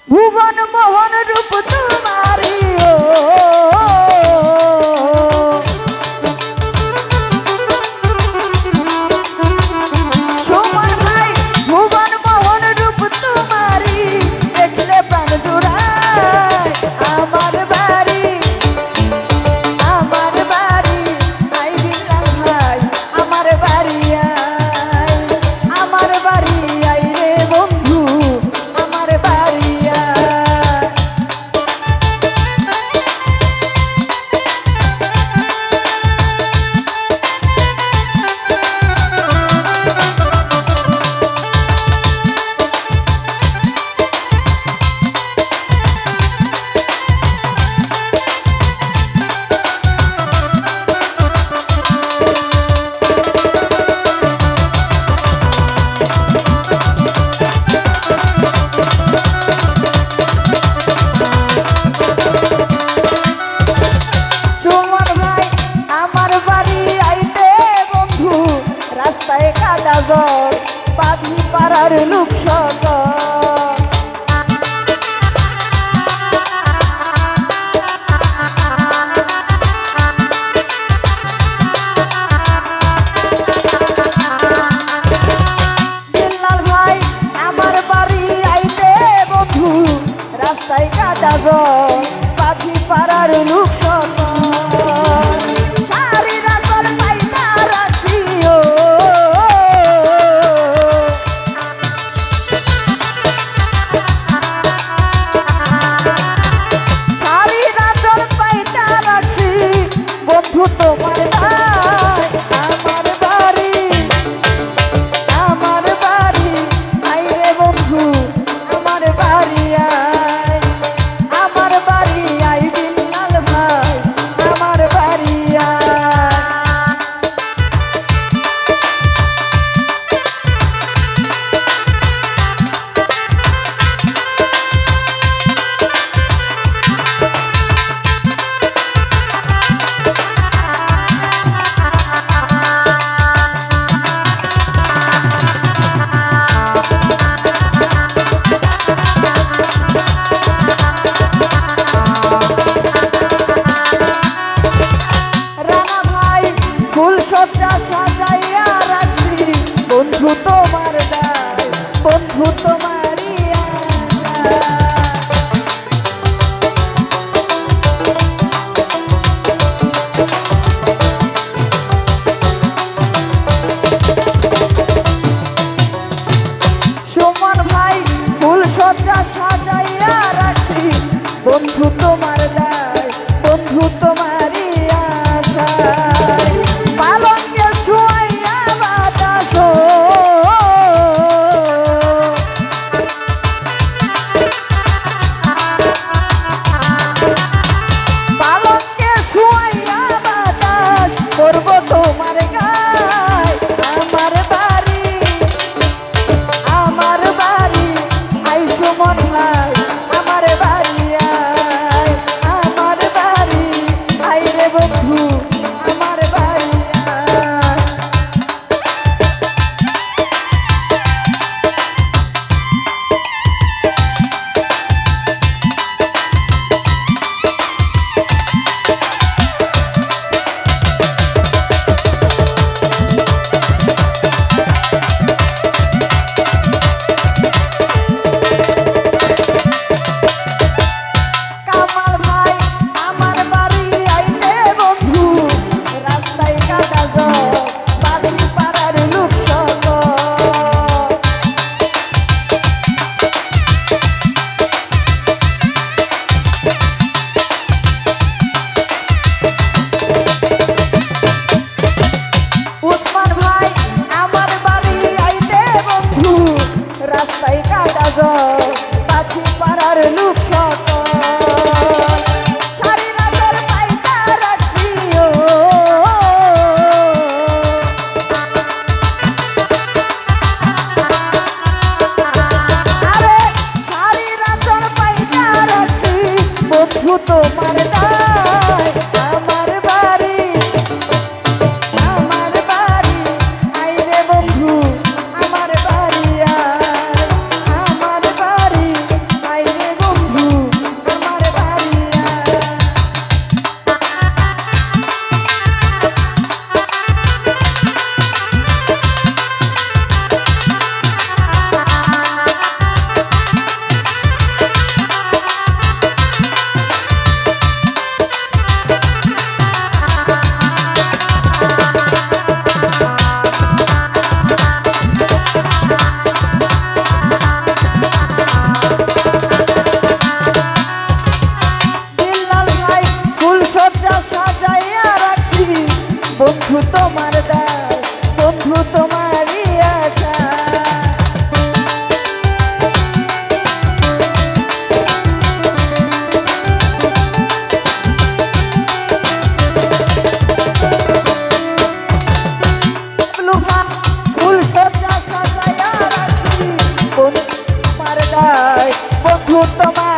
ভুবন মোহন রূপ তোমারি ও সুমন ভাই ভুবন মোহন রূপ তোমারি দেখলে প্রাণ জুড়ায় আমার বাড়ি আই বিল্লাল ভাই আমার বাড়ি আই রে বন্ধু আমার বাড়ি সুমন ভাই আমার বাড়ি আইতে বন্ধু রাস্তায় কাদা জল বাঁধি পাড়ার লোক সকল বিল্লাল ভাই আমার বাড়ি আইতে বন্ধু রাস্তায় কাদা জল বাঁধি পাড়ার লোক সকল সারিরা জল পাইতা রাখি ও সারিরা জল পাইতা রাখি বন্ধু তোমার ভাই আমার বাড়ি আই রে বন্ধু আমার বাড়ি আই বিল্লাল ভাই আমার বাড়ি রানা ভাই ফুল সজ্জা সাজাইয়া রাখি বন্ধু তোমার দায় বন্ধু তোমারই আশা। সুমন ভাই ফুল সজ্জা সাজাইয়া রাখি বন্ধু তোমার দায় বন্ধু তোমারই আশায় পালঙ্কে শুয়াইয়া বাতাস পালঙ্কে শুয়াইয়া বাতাস করব তোমার গায় আমার বাড়ি আই সুমন ভাই আমার বাড়ি আই রে বন্ধু আমার বাড়ি কামাল ভাই আমার বাড়ি আইতে বন্ধু রাস্তায় কাদা জল বাড়ি পাড়ার লোক সকল উসমান ভাই আমার বাড়ি আইতে বন্ধু রাস্তায় কাদা জল বাড়ি পাড়ার লোক সকল সারিরা জল পাইতা রাখি ও আরে সারিরা জল পাইতা রাখি বন্ধু তোমার দায় আমার বাড়ি আই রে বন্ধু আমার বাড়ি আই রে তোমার